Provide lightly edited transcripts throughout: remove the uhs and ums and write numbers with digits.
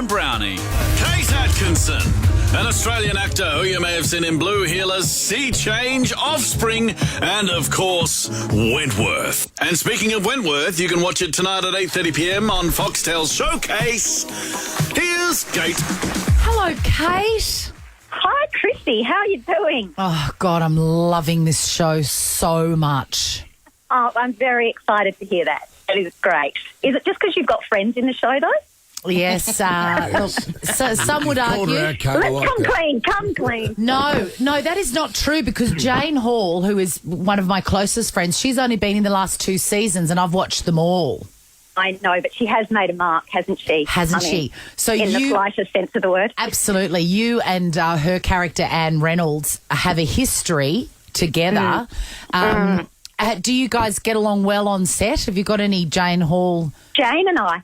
Browny. Kate Atkinson, an Australian actor who you may have seen in Blue Heelers, Sea Change, Offspring, and, of course, Wentworth. And speaking of Wentworth, you can watch it tonight at 8:30pm on Foxtel's Showcase. Here's Kate. Hello, Kate. Hi, Chrissie. How are you doing? Oh, God, I'm loving this show so much. Oh, I'm very excited to hear that. That is great. Is it just because you've got friends in the show, though? Yes, look, so some would argue. Let's come clean. No, that is not true because Jane Hall, who is one of my closest friends, she's only been in the last 2 seasons and I've watched them all. I know, but she has made a mark, hasn't she? Hasn't she? So in the slightest sense of the word. Absolutely. You and her character, Anne Reynolds, have a history together. Do you guys get along well on set? Have you got any Jane Hall? Jane and I.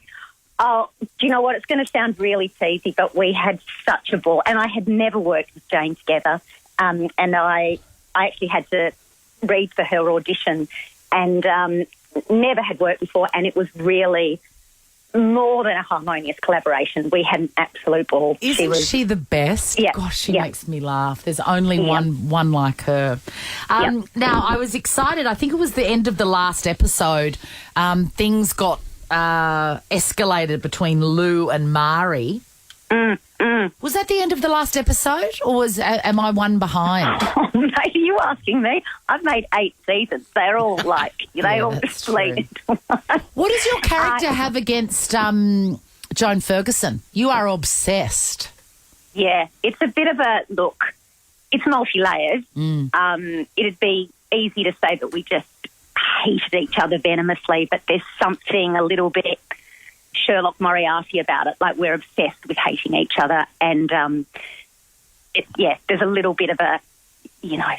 Oh, do you know what? It's going to sound really cheesy, but we had such a ball. And I had never worked with Jane together. And I actually had to read for her audition and never had worked before. And it was really more than a harmonious collaboration. We had an absolute ball. Isn't she the best? Yeah. Gosh, she makes me laugh. There's only one like her. Now, I was excited. I think it was the end of the last episode. Things got escalated between Lou and Mari. Was that the end of the last episode, or am I one behind? Oh, mate, are you asking me? I've made 8 seasons. They're all like, they all just lead into one. What does your character have against Joan Ferguson? You are obsessed. Yeah, it's a bit of a look. It's multi-layered. It'd be easy to say that we just hated each other venomously, but there's something a little bit Sherlock Moriarty about it. Like, we're obsessed with hating each other, and there's a little bit of a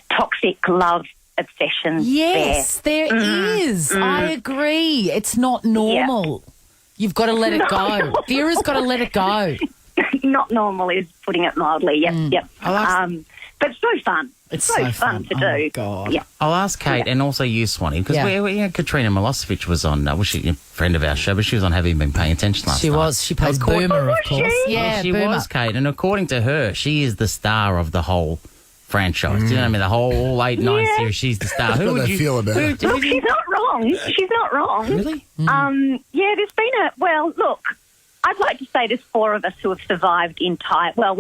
toxic love obsession. Yes, there is. I agree. It's not normal. You've got to let it go. Vera's got to let it go. Not normal is putting it mildly. Yep. But so fun. It's so fun to do. Oh, God. Yeah. I'll ask Kate and also you, Swanee, because Katrina Milosevic was on, she a friend of our show, but she was on Have You Been Paying Attention last night? She was. She plays Boomer, of course. Yeah, she Boomer. was, Kate, and according to her, she is the star of the whole franchise. Do you know what I mean? The whole 8, 9 series, she's the star. Who would you feel about it? Look, she's not wrong. She's not wrong. Really? There's been look, I'd like to say there's 4 of us who have survived we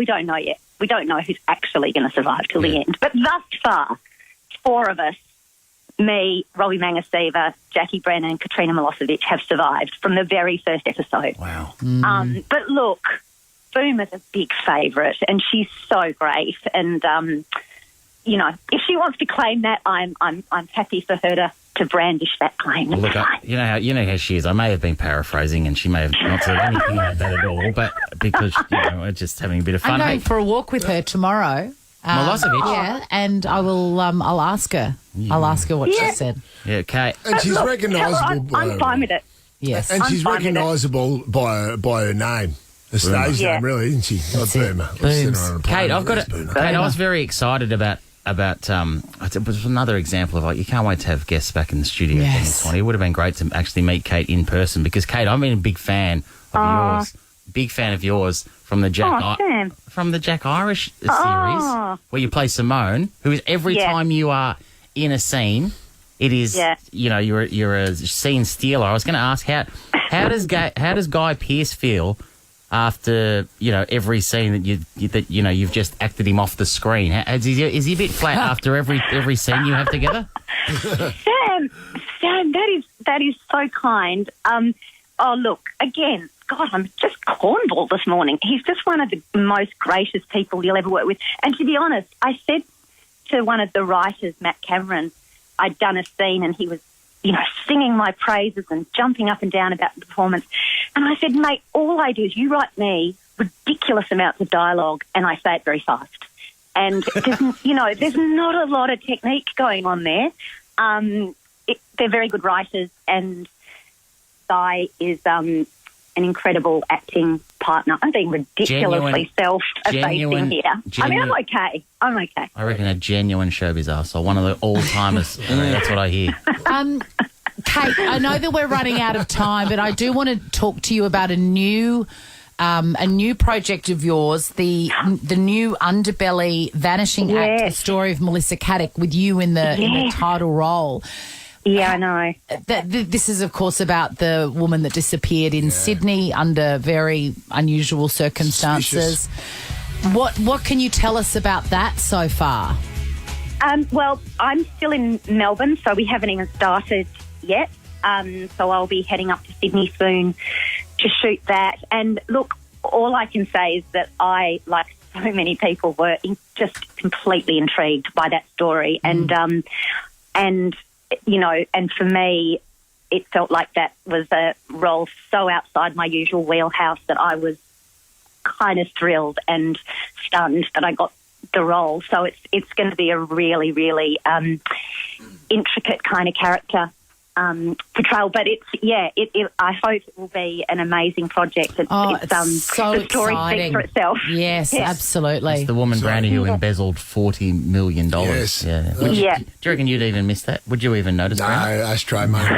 don't know yet. We don't know who's actually going to survive till the end. But thus far, 4 of us, me, Robbie Mangasiva, Jackie Brennan and Katrina Milosevic, have survived from the very first episode. Wow. But look, Boomer's a big favourite and she's so great. And, if she wants to claim that, I'm happy for her to brandish that claim. Well, look, you know how she is. I may have been paraphrasing, and she may have not said anything like that at all. But because we're just having a bit of fun. I'm going for a walk with her tomorrow. Milosevic. Yeah, and I will. I'll ask her. I'll ask her what she said. Yeah, okay. And she's recognisable. I'm fine with it. Yes, and she's recognisable by her name. The stage name, really, isn't she? Not Boomer. Kate, I was very excited about it was another example of you can't wait to have guests back in the studio. Yes. It would have been great to actually meet Kate in person because Kate, I've been a big fan of yours from the Jack Irish series where you play Simone, who is every time you are in a scene, it is you're a scene stealer. I was going to ask how does Guy Pearce feel after every scene that you've just acted him off the screen? Is he a bit flat after every scene you have together? Sam, that is so kind. Look, again, God, I'm just cornball this morning. He's just one of the most gracious people you'll ever work with. And to be honest, I said to one of the writers, Matt Cameron, I'd done a scene and he was singing my praises and jumping up and down about the performance. And I said, mate, all I do is you write me ridiculous amounts of dialogue and I say it very fast. And, there's not a lot of technique going on there. They're very good writers and Guy is an incredible acting partner. I'm being ridiculously self-effacing here. I'm okay. I reckon a genuine showbiz arsehole, one of the all-timers. That's what I hear. Kate, I know that we're running out of time, but I do want to talk to you about a new a new project of yours, the new Underbelly Vanishing Act, the story of Melissa Caddick, with you in the title role. Yeah, I know. This is, of course, about the woman that disappeared in Sydney under very unusual circumstances. What can you tell us about that so far? Well, I'm still in Melbourne, so we haven't even started yet. So I'll be heading up to Sydney soon to shoot that. And look, all I can say is that I, like so many people, were just completely intrigued by that story. And you know, and for me, it felt like that was a role so outside my usual wheelhouse that I was kind of thrilled and stunned that I got the role. So it's going to be a really, really intricate kind of character portrayal. But I hope it will be an amazing project. It's so the story exciting. Speaks for itself. Yes, absolutely. It's the woman Browny who embezzled $40 million. Yes. Yeah. Do you reckon you'd even miss that? Would you even notice that? No, ashtray, mate.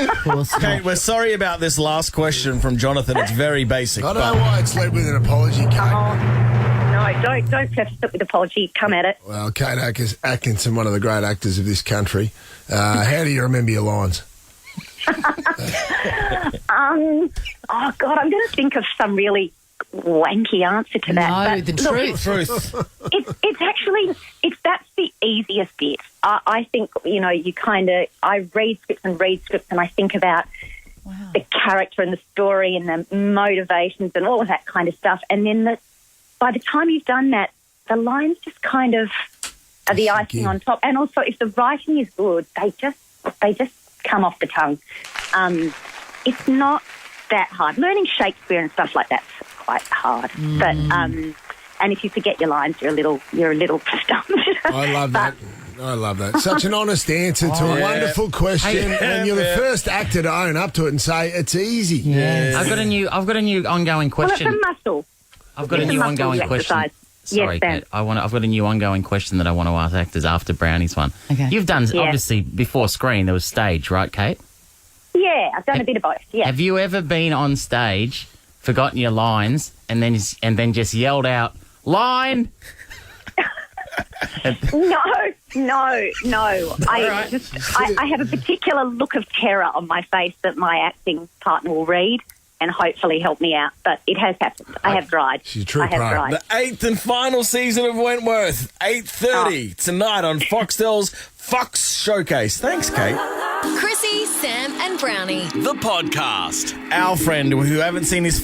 Of course. Kate, we're sorry about this last question from Jonathan. It's very basic. I don't know why it's led with an apology, Kate. No, don't preface it with apology. Come at it. Well, Kate Atkinson, one of the great actors of this country. How do you remember your lines? Oh, God, I'm going to think of some really wanky answer to that. No, but the look, truth. That's the easiest bit. I think, you know, I read scripts and I think about the character and the story and the motivations and all of that kind of stuff. And then by the time you've done that, the lines just kind of are the icing on top. And also, if the writing is good, they just come off the tongue. It's not that hard. Learning Shakespeare and stuff like that's quite hard. But and if you forget your lines, you're a little stumped. I love that. I love that. Such an honest answer to a wonderful question, and you're the first actor to own up to it and say it's easy. Yeah. I've got a new ongoing question. Well, it's a muscle. I've got a new ongoing question. Sorry, Kate. I've got a new ongoing question that I want to ask actors after Brownie's one. Okay. You've done, obviously, before screen, there was stage, right, Kate? Yeah, I've done a bit of both, yeah. Have you ever been on stage, forgotten your lines, and then just yelled out, line? No. I have a particular look of terror on my face that my acting partner will read and hopefully help me out. But it has happened. I have tried. She's a true pro. The 8th and final season of Wentworth, 8:30 tonight on Foxtel's Fox Showcase. Thanks, Kate. Chrissie, Sam and Brownie. The podcast. Our friend who haven't seen his